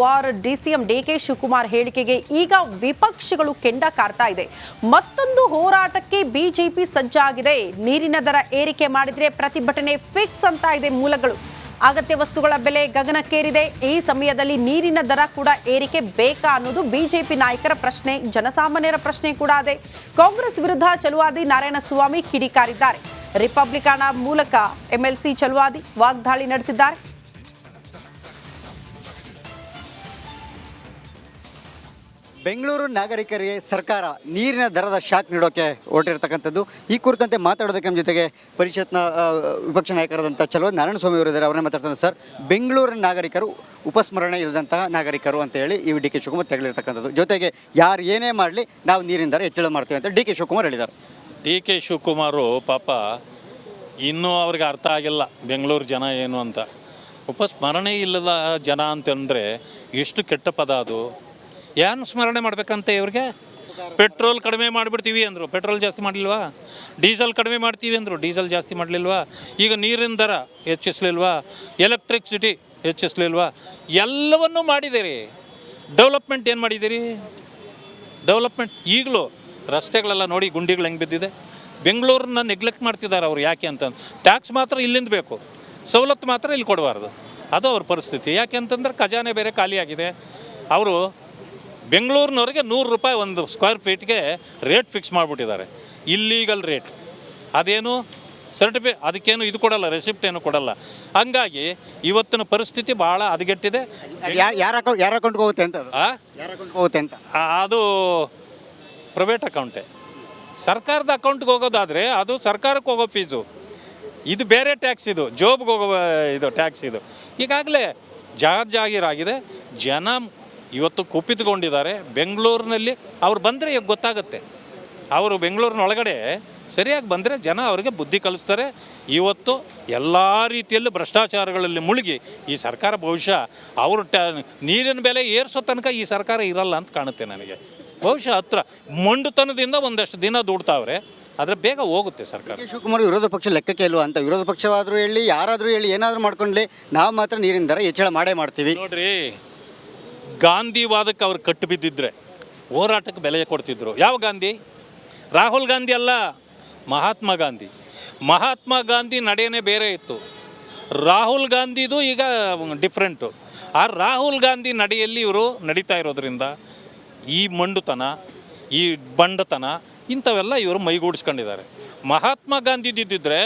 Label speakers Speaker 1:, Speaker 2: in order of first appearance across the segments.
Speaker 1: War DCM DK Shivakumar ಹೇಳಿಕೆಗೆ ಈಗ ವಿಪಕ್ಷಗಳು ಕೆಂಡ ಕಾರ್ತಾ ಇದೆ. ಮತ್ತೊಂದು ಹೋರಾಟಕ್ಕೆ ಬಿಜೆಪಿ ಸಜ್ಜಾಗಿದೆ. ನೀರಿನ ದರ ಏರಿಕೆ ಮಾಡಿದ್ರೆ ಪ್ರತಿಭಟನೆ ಫಿಕ್ಸ್ ಅಂತ ಇದೆ ಮೂಲಗಳು. ಅಗತ್ಯ ವಸ್ತುಗಳ ಬೆಲೆ ಗಗನಕ್ಕೇರಿದೆ. ಈ ಸಮಯದಲ್ಲಿ ನೀರಿನ ದರ ಕೂಡ ಏರಿಕೆ ಬೇಕಾ ಅನ್ನೋದು ಬಿಜೆಪಿ ನಾಯಕರ ಪ್ರಶ್ನೆ, ಜನಸಾಮಾನ್ಯರ ಪ್ರಶ್ನೆ ಕೂಡ ಇದೆ. ಕಾಂಗ್ರೆಸ್ ವಿರುದ್ಧ ಚಲುವಾದಿ ನಾರಾಯಣಸ್ವಾಮಿ ಕಿಡಿಕಾರಿದ್ದಾರೆ. ರಿಪಬ್ಲಿಕನ್ ಮೂಲಕ ಎಂಎಲ್ಸಿ ಚಲುವಾದಿ ವಾಗ್ದಾಳಿ ನಡೆಸಿದ್ದಾರೆ.
Speaker 2: ಬೆಂಗಳೂರು ನಾಗರಿಕರಿಗೆ ಸರ್ಕಾರ ನೀರಿನ ದರದ ಶಾಕ್ ನೀಡೋಕೆ ಹೊರಟಿರ್ತಕ್ಕಂಥದ್ದು. ಈ ಕುರಿತಂತೆ ಮಾತಾಡೋದಕ್ಕೆ ನಮ್ಮ ಜೊತೆಗೆ ಪರಿಷತ್ನ ವಿಪಕ್ಷ ನಾಯಕರಾದಂಥ ಚಲುವಾದಿ ನಾರಾಯಣಸ್ವಾಮಿ ಅವರು ಇದ್ದಾರೆ. ಅವರನ್ನೇ ಮಾತಾಡ್ತಾರೆ. ಸರ್, ಬೆಂಗಳೂರಿನ ನಾಗರಿಕರು ಉಪಸ್ಮರಣೆ ಇಲ್ಲದಂತಹ ನಾಗರಿಕರು ಅಂತ ಹೇಳಿ ಈ ಡಿ ಕೆ ಶಿವಕುಮಾರ್ ತೆಗಳಿರ್ತಕ್ಕಂಥದ್ದು. ಜೊತೆಗೆ ಯಾರು ಏನೇ ಮಾಡಲಿ ನಾವು ನೀರಿನ ದರ ಹೆಚ್ಚಳ ಮಾಡ್ತೀವಿ ಅಂತ ಡಿ ಕೆ ಶಿವಕುಮಾರ್ ಹೇಳಿದ್ದಾರೆ.
Speaker 3: ಡಿ ಕೆ ಶಿವಕುಮಾರು ಪಾಪ ಇನ್ನೂ ಅವ್ರಿಗೆ ಅರ್ಥ ಆಗಿಲ್ಲ ಬೆಂಗಳೂರು ಜನ ಏನು ಅಂತ. ಉಪಸ್ಮರಣೆ ಇಲ್ಲದ ಜನ ಅಂತಂದರೆ ಎಷ್ಟು ಕೆಟ್ಟ ಪದ ಅದು. ಏನು ಸ್ಮರಣೆ ಮಾಡಬೇಕಂತೆ ಇವ್ರಿಗೆ? ಪೆಟ್ರೋಲ್ ಕಡಿಮೆ ಮಾಡಿಬಿಡ್ತೀವಿ ಅಂದರು, ಪೆಟ್ರೋಲ್ ಜಾಸ್ತಿ ಮಾಡಲಿಲ್ವಾ? ಡೀಸೆಲ್ ಕಡಿಮೆ ಮಾಡ್ತೀವಿ ಅಂದರು, ಡೀಸೆಲ್ ಜಾಸ್ತಿ ಮಾಡಲಿಲ್ವಾ? ಈಗ ನೀರಿನ ದರ ಹೆಚ್ಚಿಸ್ಲಿಲ್ವಾ? ಎಲೆಕ್ಟ್ರಿಸಿಟಿ ಹೆಚ್ಚಿಸ್ಲಿಲ್ವಾ? ಎಲ್ಲವನ್ನೂ ಮಾಡಿದ್ದೀರಿ. ಡೆವಲಪ್ಮೆಂಟ್ ಏನು ಮಾಡಿದ್ದೀರಿ? ಡೆವಲಪ್ಮೆಂಟ್ ಈಗಲೂ ರಸ್ತೆಗಳೆಲ್ಲ ನೋಡಿ ಗುಂಡಿಗಳು ಹೆಂಗೆ ಬಿದ್ದಿದೆ. ಬೆಂಗಳೂರನ್ನ ನೆಗ್ಲೆಕ್ಟ್ ಮಾಡ್ತಿದ್ದಾರೆ ಅವರು. ಯಾಕೆ ಅಂತ ಟ್ಯಾಕ್ಸ್ ಮಾತ್ರ ಇಲ್ಲಿಂದ ಬೇಕು, ಸವಲತ್ತು ಮಾತ್ರ ಇಲ್ಲಿ ಕೊಡಬಾರ್ದು. ಅದು ಅವ್ರ ಪರಿಸ್ಥಿತಿ. ಯಾಕೆ ಅಂತಂದ್ರೆ ಖಜಾನೆ ಬೇರೆ ಖಾಲಿಯಾಗಿದೆ. ಅವರು ಬೆಂಗಳೂರಿನವ್ರಿಗೆ 100 ರೂಪಾಯಿ ಒಂದು ಸ್ಕ್ವೇರ್ ಫೀಟ್ಗೆ ರೇಟ್ ಫಿಕ್ಸ್ ಮಾಡಿಬಿಟ್ಟಿದ್ದಾರೆ. Illegal rate. ಅದೇನು ಅದಕ್ಕೇನು ಇದು ಕೊಡಲ್ಲ, ರೆಸಿಪ್ಟ್ ಏನು ಕೊಡಲ್ಲ. ಹಂಗಾಗಿ ಇವತ್ತಿನ ಪರಿಸ್ಥಿತಿ ಭಾಳ ಹದಗೆಟ್ಟಿದೆ.
Speaker 2: ಯಾರ ಅಕೌಂಟ್ಗೆ ಹೋಗುತ್ತೆ ಅಂತ ಅದು
Speaker 3: ಪ್ರೈವೇಟ್ ಅಕೌಂಟೇ. ಸರ್ಕಾರದ ಅಕೌಂಟ್ಗೆ ಹೋಗೋದಾದರೆ ಅದು ಸರ್ಕಾರಕ್ಕೆ ಹೋಗೋ ಫೀಸು. ಇದು ಬೇರೆ ಟ್ಯಾಕ್ಸ್, ಇದು ಜೋಬ್ಗೆ ಹೋಗೋ ಇದು ಟ್ಯಾಕ್ಸ್. ಇದು ಈಗಾಗಲೇ ಜಾಗೀರಾಗಿದೆ. ಜನ ಇವತ್ತು ಕುಪಿತುಕೊಂಡಿದ್ದಾರೆ. ಬೆಂಗಳೂರಿನಲ್ಲಿ ಅವ್ರು ಬಂದರೆ ಈಗ ಗೊತ್ತಾಗುತ್ತೆ. ಅವರು ಬೆಂಗಳೂರಿನ ಒಳಗಡೆ ಸರಿಯಾಗಿ ಬಂದರೆ ಜನ ಅವರಿಗೆ ಬುದ್ಧಿ ಕಲಿಸ್ತಾರೆ. ಇವತ್ತು ಎಲ್ಲ ರೀತಿಯಲ್ಲೂ ಭ್ರಷ್ಟಾಚಾರಗಳಲ್ಲಿ ಮುಳುಗಿ ಈ ಸರ್ಕಾರ ಬಹುಶಃ ಅವರು ನೀರಿನ ಬೆಲೆ ಏರಿಸೋ ತನಕ ಈ ಸರ್ಕಾರ ಇರಲ್ಲ ಅಂತ ಕಾಣುತ್ತೆ ನನಗೆ. ಬಹುಶಃ ಹತ್ರ ಮೊಂಡುತನದಿಂದ ಒಂದಷ್ಟು ದಿನ ದುಡ್ತಾವ್ರೆ, ಆದರೆ ಬೇಗ ಹೋಗುತ್ತೆ ಸರ್ಕಾರ.
Speaker 2: ಶಿವಕುಮಾರ್ ವಿರೋಧ ಪಕ್ಷ ಲೆಕ್ಕಕ್ಕೆ ಇಲ್ವಾ ಅಂತ? ವಿರೋಧ ಪಕ್ಷವಾದರೂ ಹೇಳಿ, ಯಾರಾದರೂ ಹೇಳಿ, ಏನಾದರೂ ಮಾಡ್ಕೊಂಡ್ಲಿ ನಾವು ಮಾತ್ರ ನೀರಿನ ದರ ಹೆಚ್ಚಳ ಮಾಡೇ ಮಾಡ್ತೀವಿ.
Speaker 3: ನೋಡ್ರಿ, ಗಾಂಧಿವಾದಕ್ಕೆ ಅವ್ರು ಕಟ್ಟು ಬಿದ್ದಿದ್ರೆ ಹೋರಾಟಕ್ಕೆ ಬೆಲೆ ಕೊಡ್ತಿದ್ರು. ಯಾವ ಗಾಂಧಿ? ರಾಹುಲ್ ಗಾಂಧಿ ಅಲ್ಲ, ಮಹಾತ್ಮ ಗಾಂಧಿ. ಮಹಾತ್ಮ ಗಾಂಧಿ ನಡೆಯೇ ಬೇರೆ ಇತ್ತು. ರಾಹುಲ್ ಗಾಂಧಿದು ಈಗ ಡಿಫ್ರೆಂಟು. ಆ ರಾಹುಲ್ ಗಾಂಧಿ ನಡೆಯಲ್ಲಿ ಇವರು ನಡೀತಾ ಇರೋದ್ರಿಂದ ಈ ಮಂಡುತನ, ಈ ಬಂಡತನ ಇಂಥವೆಲ್ಲ ಇವರು ಮೈಗೂಡಿಸ್ಕೊಂಡಿದ್ದಾರೆ. ಮಹಾತ್ಮ ಗಾಂಧಿದಿದ್ದರೆ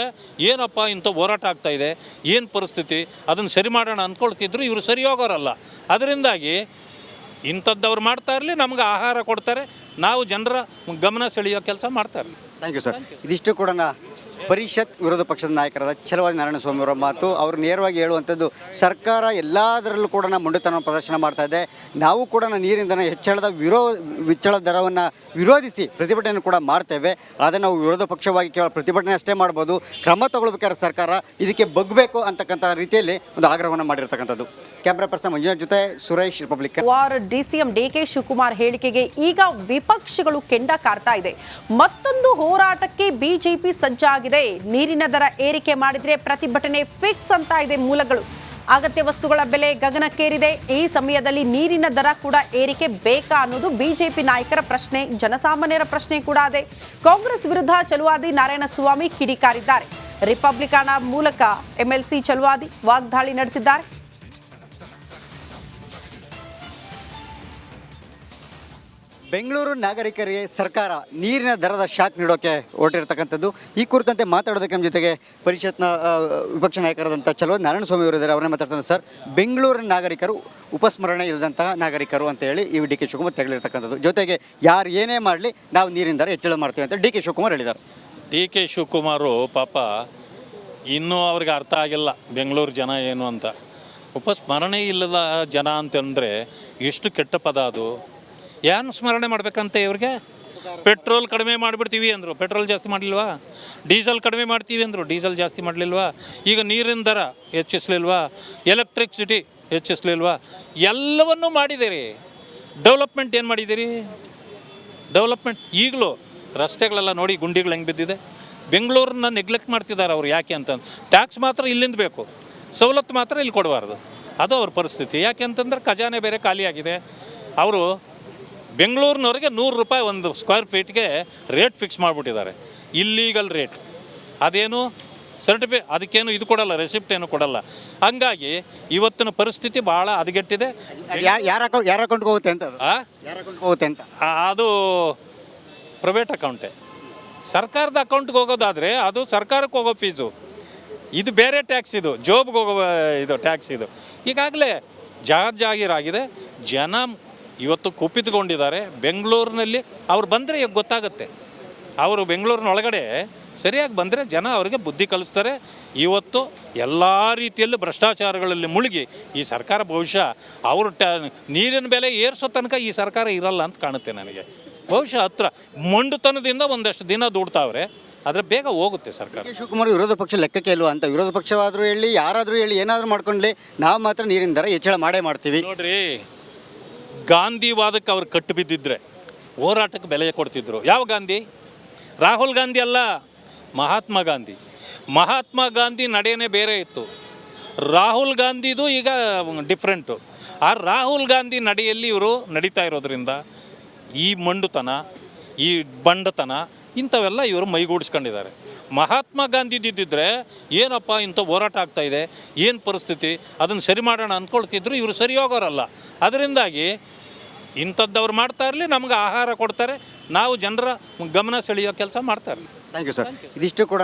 Speaker 3: ಏನಪ್ಪ ಇಂಥ ಹೋರಾಟ ಆಗ್ತಾಯಿದೆ, ಏನು ಪರಿಸ್ಥಿತಿ, ಅದನ್ನು ಸರಿ ಮಾಡೋಣ ಅಂದ್ಕೊಳ್ತಿದ್ರು. ಇವರು ಸರಿ ಹೋಗೋರಲ್ಲ. ಅದರಿಂದಾಗಿ ಇಂಥದ್ದವ್ರು ಮಾಡ್ತಾ ಇರಲಿ, ನಮ್ಗೆ ಆಹಾರ ಕೊಡ್ತಾರೆ, ನಾವು ಜನರ ಗಮನ ಸೆಳೆಯೋ ಕೆಲಸ ಮಾಡ್ತಾರೆ.
Speaker 2: Thank you sir. ಇದಿಷ್ಟು ಕೂಡ ಪರಿಷತ್ ವಿರೋಧ ಪಕ್ಷದ ನಾಯಕರಾದ ಚಲುವಾದಿ ನಾರಾಯಣಸ್ವಾಮಿ ಅವರ ಮಾತು. ಅವರು ನೇರವಾಗಿ ಹೇಳುವಂಥದ್ದು, ಸರ್ಕಾರ ಎಲ್ಲದರಲ್ಲೂ ಕೂಡ ಮೊಂಡುತನ ಪ್ರದರ್ಶನ ಮಾಡ್ತಾ ಇದೆ. ನಾವು ಕೂಡ ನೀರಿನ ದರ ಹೆಚ್ಚಳ ದರವನ್ನು ವಿರೋಧಿಸಿ ಪ್ರತಿಭಟನೆ ಕೂಡ ಮಾಡ್ತೇವೆ. ಆದರೆ ನಾವು ವಿರೋಧ ಪಕ್ಷವಾಗಿ ಕೇವಲ ಪ್ರತಿಭಟನೆ ಅಷ್ಟೇ ಮಾಡ್ಬೋದು, ಕ್ರಮ ತಗೊಳ್ಬೇಕಾದ್ರೆ ಸರ್ಕಾರ ಇದಕ್ಕೆ ಬಗ್ಬೇಕು ಅಂತಕ್ಕಂಥ ರೀತಿಯಲ್ಲಿ ಒಂದು ಆಗ್ರಹವನ್ನು ಮಾಡಿರ್ತಕ್ಕಂಥದ್ದು. ಕ್ಯಾಮ್ರಾ ಪರ್ಸನ್ ಮಂಜುನಾಥ್ ಜೊತೆ Suresh, Republican.
Speaker 1: War DCM DK Shivakumar ಹೇಳಿಕೆಗೆ ಈಗ ವಿಪಕ್ಷಗಳು ಕೆಂಡ ಕಾರ್ತಾ ಇದೆ. ಮತ್ತೊಂದು ಹೋರಾಟಕ್ಕೆ ಬಿಜೆಪಿ ಸಜ್ಜಾಗಿದೆ. ನೀರಿನ ದರ ಏರಿಕೆ ಮಾಡಿದ್ರೆ ಪ್ರತಿಭಟನೆ ಫಿಕ್ಸ್ ಅಂತ ಇದೆ ಮೂಲಗಳು. ಅಗತ್ಯ ವಸ್ತುಗಳ ಬೆಲೆ ಗಗನಕ್ಕೇರಿದೆ. ಈ ಸಮಯದಲ್ಲಿ ನೀರಿನ ದರ ಕೂಡ ಏರಿಕೆ ಬೇಕಾ ಅನ್ನೋದು ಬಿಜೆಪಿ ನಾಯಕರ ಪ್ರಶ್ನೆ, ಜನಸಾಮಾನ್ಯರ ಪ್ರಶ್ನೆ ಕೂಡ ಇದೆ. ಕಾಂಗ್ರೆಸ್ ವಿರುದ್ಧ ಚಲುವಾದಿ ನಾರಾಯಣಸ್ವಾಮಿ ಕಿಡಿಕಾರಿದ್ದಾರೆ. ರಿಪಬ್ಲಿಕನ್ ಮೂಲಕ ಎಂಎಲ್ಸಿ ಚಲುವಾದಿ ವಾಗ್ದಾಳಿ ನಡೆಸಿದ್ದಾರೆ.
Speaker 2: ಬೆಂಗಳೂರು ನಾಗರಿಕರಿಗೆ ಸರ್ಕಾರ ನೀರಿನ ದರದ ಶಾಕ್ ನೀಡೋಕೆ ಹೊರಟಿರ್ತಕ್ಕಂಥದ್ದು. ಈ ಕುರಿತಂತೆ ಮಾತಾಡೋದಕ್ಕೆ ನಮ್ಮ ಜೊತೆಗೆ ಪರಿಷತ್ನ ವಿಪಕ್ಷ ನಾಯಕರಾದಂಥ ಚಲುವಾದಿ ನಾರಾಯಣಸ್ವಾಮಿ ಅವರು ಇದ್ದಾರೆ. ಅವರನ್ನೇ ಮಾತಾಡ್ತಾರೆ. ಸರ್, ಬೆಂಗಳೂರಿನ ನಾಗರಿಕರು ಉಪಸ್ಮರಣೆ ಇಲ್ಲದಂತಹ ನಾಗರಿಕರು ಅಂತ ಹೇಳಿ ಈ ಡಿ ಕೆ ಶಿವಕುಮಾರ್ ತೆಗಳಿರ್ತಕ್ಕಂಥದ್ದು. ಜೊತೆಗೆ ಯಾರು ಏನೇ ಮಾಡಲಿ ನಾವು ನೀರಿನ ದರ ಹೆಚ್ಚಳ ಮಾಡ್ತೀವಿ ಅಂತ ಡಿ ಕೆ ಶಿವಕುಮಾರ್ ಹೇಳಿದ್ದಾರೆ.
Speaker 3: ಡಿ ಕೆ ಶಿವಕುಮಾರು ಪಾಪ ಇನ್ನೂ ಅವ್ರಿಗೆ ಅರ್ಥ ಆಗಿಲ್ಲ ಬೆಂಗಳೂರು ಜನ ಏನು ಅಂತ. ಉಪಸ್ಮರಣೆ ಇಲ್ಲದ ಜನ ಅಂತಂದರೆ ಎಷ್ಟು ಕೆಟ್ಟ ಪದ ಅದು. ಏನು ಸ್ಮರಣೆ ಮಾಡಬೇಕಂತೆ ಇವ್ರಿಗೆ? ಪೆಟ್ರೋಲ್ ಕಡಿಮೆ ಮಾಡಿಬಿಡ್ತೀವಿ ಅಂದರು, ಪೆಟ್ರೋಲ್ ಜಾಸ್ತಿ ಮಾಡಲಿಲ್ವಾ? ಡೀಸೆಲ್ ಕಡಿಮೆ ಮಾಡ್ತೀವಿ ಅಂದರು, ಡೀಸೆಲ್ ಜಾಸ್ತಿ ಮಾಡಲಿಲ್ವಾ? ಈಗ ನೀರಿನ ದರ ಹೆಚ್ಚಿಸ್ಲಿಲ್ವಾ? ಎಲೆಕ್ಟ್ರಿಸಿಟಿ ಹೆಚ್ಚಿಸ್ಲಿಲ್ವಾ? ಎಲ್ಲವನ್ನೂ ಮಾಡಿದ್ದೀರಿ. ಡೆವಲಪ್ಮೆಂಟ್ ಏನು ಮಾಡಿದ್ದೀರಿ? ಡೆವಲಪ್ಮೆಂಟ್ ಈಗಲೂ ರಸ್ತೆಗಳೆಲ್ಲ ನೋಡಿ ಗುಂಡಿಗಳು ಹೆಂಗೆ ಬಿದ್ದಿದೆ. ಬೆಂಗಳೂರನ್ನ ನೆಗ್ಲೆಕ್ಟ್ ಮಾಡ್ತಿದ್ದಾರೆ ಅವರು. ಯಾಕೆ ಅಂತ ಟ್ಯಾಕ್ಸ್ ಮಾತ್ರ ಇಲ್ಲಿಂದ ಬೇಕು, ಸವಲತ್ತು ಮಾತ್ರ ಇಲ್ಲಿ ಕೊಡಬಾರ್ದು. ಅದು ಅವ್ರ ಪರಿಸ್ಥಿತಿ. ಯಾಕೆಂತಂದ್ರೆ ಖಜಾನೆ ಬೇರೆ ಖಾಲಿಯಾಗಿದೆ. ಅವರು ಬೆಂಗಳೂರಿನವ್ರಿಗೆ 100 ರೂಪಾಯಿ ಒಂದು ಸ್ಕ್ವೇರ್ ಫೀಟ್ಗೆ ರೇಟ್ ಫಿಕ್ಸ್ ಮಾಡಿಬಿಟ್ಟಿದ್ದಾರೆ, ಇಲ್ಲೀಗಲ್ ರೇಟ್. ಅದೇನು ಅದಕ್ಕೇನು ಇದು ಕೊಡಲ್ಲ, ರೆಸಿಪ್ಟ್ ಏನು ಕೊಡಲ್ಲ. ಹಂಗಾಗಿ ಇವತ್ತಿನ ಪರಿಸ್ಥಿತಿ ಭಾಳ ಹದಗೆಟ್ಟಿದೆ.
Speaker 2: ಯಾರ ಅಕೌಂಟ್ಗೆ ಹೋಗುತ್ತೆ ಅಂತ ಯಾರ ಅಕೌಂಟ್ಗೆ ಹೋಗುತ್ತೆ ಅಂತ
Speaker 3: ಅದು ಪ್ರೈವೇಟ್ ಅಕೌಂಟೇ. ಸರ್ಕಾರದ ಅಕೌಂಟ್ಗೆ ಹೋಗೋದಾದರೆ ಅದು ಸರ್ಕಾರಕ್ಕೆ ಹೋಗೋ ಫೀಸು, ಇದು ಬೇರೆ ಟ್ಯಾಕ್ಸ್, ಇದು ಜೋಬ್ಗೆ ಹೋಗೋ ಇದು ಟ್ಯಾಕ್ಸ್. ಇದು ಈಗಾಗಲೇ ಜಾಗೀರಾಗಿದೆ. ಜನ ಇವತ್ತು ಕುಪಿತುಕೊಂಡಿದ್ದಾರೆ ಬೆಂಗಳೂರಿನಲ್ಲಿ. ಅವ್ರು ಬಂದರೆ ಈಗ ಗೊತ್ತಾಗುತ್ತೆ. ಅವರು ಬೆಂಗಳೂರಿನ ಒಳಗಡೆ ಸರಿಯಾಗಿ ಬಂದರೆ ಜನ ಅವರಿಗೆ ಬುದ್ಧಿ ಕಲಿಸ್ತಾರೆ. ಇವತ್ತು ಎಲ್ಲ ರೀತಿಯಲ್ಲೂ ಭ್ರಷ್ಟಾಚಾರಗಳಲ್ಲಿ ಮುಳುಗಿ ಈ ಸರ್ಕಾರ ಬಹುಶಃ ಅವರು ನೀರಿನ ಬೆಲೆ ಏರಿಸೋ ತನಕ ಈ ಸರ್ಕಾರ ಇರಲ್ಲ ಅಂತ ಕಾಣುತ್ತೆ ನನಗೆ. ಬಹುಶಃ ಹತ್ರ ಮೊಂಡುತನದಿಂದ ಒಂದಷ್ಟು ದಿನ ದುಡ್ತಾವ್ರೆ, ಆದರೆ ಬೇಗ ಹೋಗುತ್ತೆ ಸರ್ಕಾರ.
Speaker 2: ಶಿವಕುಮಾರ್ ವಿರೋಧ ಪಕ್ಷ ಲೆಕ್ಕಕ್ಕೆ ಇಲ್ವಾ ಅಂತ? ವಿರೋಧ ಪಕ್ಷವಾದರೂ ಹೇಳಿ, ಯಾರಾದರೂ ಹೇಳಿ, ಏನಾದರೂ ಮಾಡ್ಕೊಂಡ್ಲಿ, ನಾವು ಮಾತ್ರ ನೀರಿನ ದರ ಹೆಚ್ಚಳ ಮಾಡೇ ಮಾಡ್ತೀವಿ.
Speaker 3: ನೋಡ್ರಿ, ಗಾಂಧಿವಾದಕ್ಕೆ ಅವ್ರು ಕಟ್ಟು ಬಿದ್ದಿದ್ರೆ ಹೋರಾಟಕ್ಕೆ ಬೆಲೆ ಕೊಡ್ತಿದ್ರು. ಯಾವ ಗಾಂಧಿ? ರಾಹುಲ್ ಗಾಂಧಿ ಅಲ್ಲ, ಮಹಾತ್ಮ ಗಾಂಧಿ. ಮಹಾತ್ಮ ಗಾಂಧಿ ನಡೆಯೇ ಬೇರೆ ಇತ್ತು. ರಾಹುಲ್ ಗಾಂಧಿದು ಈಗ ಡಿಫ್ರೆಂಟು. ಆ ರಾಹುಲ್ ಗಾಂಧಿ ನಡೆಯಲ್ಲಿ ಇವರು ನಡೀತಾ ಇರೋದ್ರಿಂದ ಈ ಮಂಡುತನ, ಈ ಬಂಡತನ, ಇಂಥವೆಲ್ಲ ಇವರು ಮೈಗೂಡಿಸ್ಕೊಂಡಿದ್ದಾರೆ. ಮಹಾತ್ಮ ಗಾಂಧಿದಿದ್ದರೆ ಏನಪ್ಪ ಇಂಥ ಹೋರಾಟ ಆಗ್ತಾಯಿದೆ, ಏನು ಪರಿಸ್ಥಿತಿ, ಅದನ್ನು ಸರಿ ಮಾಡೋಣ ಅಂದ್ಕೊಳ್ತಿದ್ರು. ಇವರು ಸರಿ ಹೋಗೋರಲ್ಲ. ಅದರಿಂದಾಗಿ ಇಂಥದ್ದವ್ರು ಮಾಡ್ತಾ ಇರಲಿ, ನಮ್ಗೆ ಆಹಾರ ಕೊಡ್ತಾರೆ, ನಾವು ಜನರ ಗಮನ ಸೆಳೆಯೋ ಕೆಲಸ ಮಾಡ್ತಾ ಇರಲಿ.
Speaker 2: Thank you sir. ಇದಿಷ್ಟು ಕೂಡ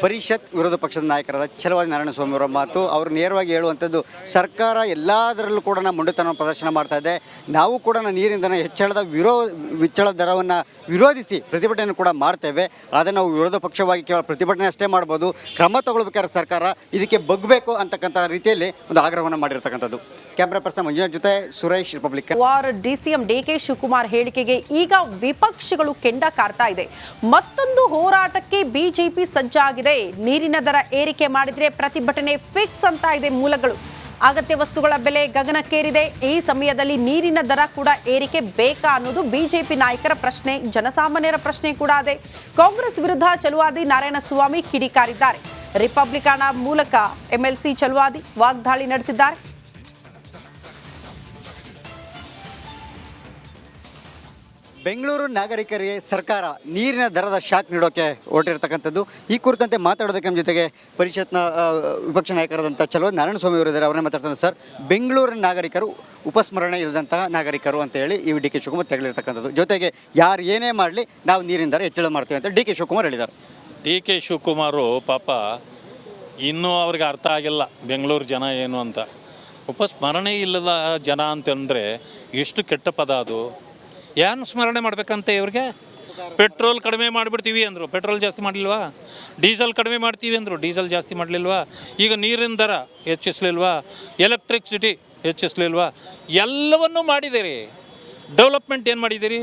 Speaker 2: ಪರಿಷತ್ ವಿರೋಧ ಪಕ್ಷದ ನಾಯಕರಾದ ಛಲವಾದಿ ನಾರಾಯಣಸ್ವಾಮಿ ಅವರ ಮಾತು. ಅವರು ನೇರವಾಗಿ ಹೇಳುವಂಥದ್ದು, ಸರ್ಕಾರ ಎಲ್ಲದರಲ್ಲೂ ಕೂಡ ಮೊಂಡುತನ ಪ್ರದರ್ಶನ ಮಾಡ್ತಾ ಇದೆ. ನಾವು ಕೂಡ ನೀರಿನ ಹೆಚ್ಚಳದ ದರವನ್ನು ವಿರೋಧಿಸಿ ಪ್ರತಿಭಟನೆ ಕೂಡ ಮಾಡ್ತೇವೆ. ಆದರೆ ನಾವು ವಿರೋಧ ಪಕ್ಷವಾಗಿ ಕೇವಲ ಪ್ರತಿಭಟನೆ ಅಷ್ಟೇ ಮಾಡ್ಬೋದು, ಕ್ರಮ ತಗೊಳ್ಬೇಕಾದ್ರೆ ಸರ್ಕಾರ ಇದಕ್ಕೆ ಬಗ್ಬೇಕು ಅಂತಕ್ಕಂಥ ರೀತಿಯಲ್ಲಿ ಒಂದು ಆಗ್ರಹವನ್ನು ಮಾಡಿರ್ತಕ್ಕಂಥದ್ದು. ಕ್ಯಾಮ್ರಾ ಪರ್ಸನ್ ಮಂಜುನಾಥ್ ಜೊತೆ Suresh, Republic.
Speaker 1: DCM DK Shivakumar ಹೇಳಿಕೆಗೆ ಈಗ ವಿಪಕ್ಷಗಳು ಕೆಂಡ ಕಾರ್ತಾ ಇದೆ. ಮತ್ತೊಂದು ಹೋರಾಟಕ್ಕೆ ಬಿಜೆಪಿ ಸಜ್ಜಾಗಿದೆ. ನೀರಿನ ದರ ಏರಿಕೆ ಮಾಡಿದ್ರೆ ಪ್ರತಿಭಟನೆ ಫಿಕ್ಸ್ ಅಂತ ಇದೆ ಮೂಲಗಳು. ಅಗತ್ಯ ವಸ್ತುಗಳ ಬೆಲೆ ಗಗನಕ್ಕೇರಿದೆ. ಈ ಸಮಯದಲ್ಲಿ ನೀರಿನ ದರ ಕೂಡ ಏರಿಕೆ ಬೇಕಾ ಅನ್ನೋದು ಬಿಜೆಪಿ ನಾಯಕರ ಪ್ರಶ್ನೆ, ಜನಸಾಮಾನ್ಯರ ಪ್ರಶ್ನೆ ಕೂಡ ಇದೆ. ಕಾಂಗ್ರೆಸ್ ವಿರುದ್ಧ ಛಲವಾದಿ ನಾರಾಯಣಸ್ವಾಮಿ ಕಿಡಿಕಾರಿದ್ದಾರೆ. ರಿಪಬ್ಲಿಕನ್ ಮೂಲಕ ಎಂಎಲ್ಸಿ ಛಲವಾದಿ ವಾಗ್ದಾಳಿ ನಡೆಸಿದ್ದಾರೆ.
Speaker 2: ಬೆಂಗಳೂರು ನಾಗರಿಕರಿಗೆ ಸರ್ಕಾರ ನೀರಿನ ದರದ ಶಾಕ್ ನೀಡೋಕೆ ಹೊರಟಿರ್ತಕ್ಕಂಥದ್ದು. ಈ ಕುರಿತಂತೆ ಮಾತಾಡೋದಕ್ಕೆ ನಮ್ಮ ಜೊತೆಗೆ ಪರಿಷತ್ನ ವಿಪಕ್ಷ ನಾಯಕರಾದಂಥ ಛಲವಾದಿ ನಾರಾಯಣಸ್ವಾಮಿ ಅವರು ಇದ್ದಾರೆ. ಅವರನ್ನೇ ಮಾತಾಡ್ತಾರೆ. ಸರ್, ಬೆಂಗಳೂರಿನ ನಾಗರಿಕರು ಉಪಸ್ಮರಣೆ ಇಲ್ಲದಂತಹ ನಾಗರಿಕರು ಅಂತ ಹೇಳಿ ಈ ಡಿ ಕೆ ಶಿವಕುಮಾರ್ ತೆಗಳಿರ್ತಕ್ಕಂಥದ್ದು. ಜೊತೆಗೆ ಯಾರು ಏನೇ ಮಾಡಲಿ ನಾವು ನೀರಿನ ದರ ಹೆಚ್ಚಳ ಮಾಡ್ತೀವಿ ಅಂತ ಡಿ ಕೆ ಶಿವಕುಮಾರ್ ಹೇಳಿದ್ದಾರೆ.
Speaker 3: ಡಿ ಕೆ ಶಿವಕುಮಾರು ಪಾಪ ಇನ್ನೂ ಅವ್ರಿಗೆ ಅರ್ಥ ಆಗಿಲ್ಲ ಬೆಂಗಳೂರು ಜನ ಏನು ಅಂತ. ಉಪಸ್ಮರಣೆ ಇಲ್ಲದ ಜನ ಅಂತಂದರೆ ಎಷ್ಟು ಕೆಟ್ಟ ಪದ ಅದು. ಏನು ಸ್ಮರಣೆ ಮಾಡಬೇಕಂತೆ ಇವ್ರಿಗೆ? ಪೆಟ್ರೋಲ್ ಕಡಿಮೆ ಮಾಡಿಬಿಡ್ತೀವಿ ಅಂದರು, ಪೆಟ್ರೋಲ್ ಜಾಸ್ತಿ ಮಾಡಲಿಲ್ವಾ? ಡೀಸೆಲ್ ಕಡಿಮೆ ಮಾಡ್ತೀವಿ ಅಂದರು, ಡೀಸೆಲ್ ಜಾಸ್ತಿ ಮಾಡಲಿಲ್ವಾ? ಈಗ ನೀರಿನ ದರ ಹೆಚ್ಚಿಸಲಿಲ್ವಾ? ಎಲೆಕ್ಟ್ರಿಸಿಟಿ ಹೆಚ್ಚಿಸಲಿಲ್ವಾ? ಎಲ್ಲವನ್ನೂ ಮಾಡಿದ್ದೀರಿ. ಡೆವಲಪ್ಮೆಂಟ್ ಏನು ಮಾಡಿದ್ದೀರಿ?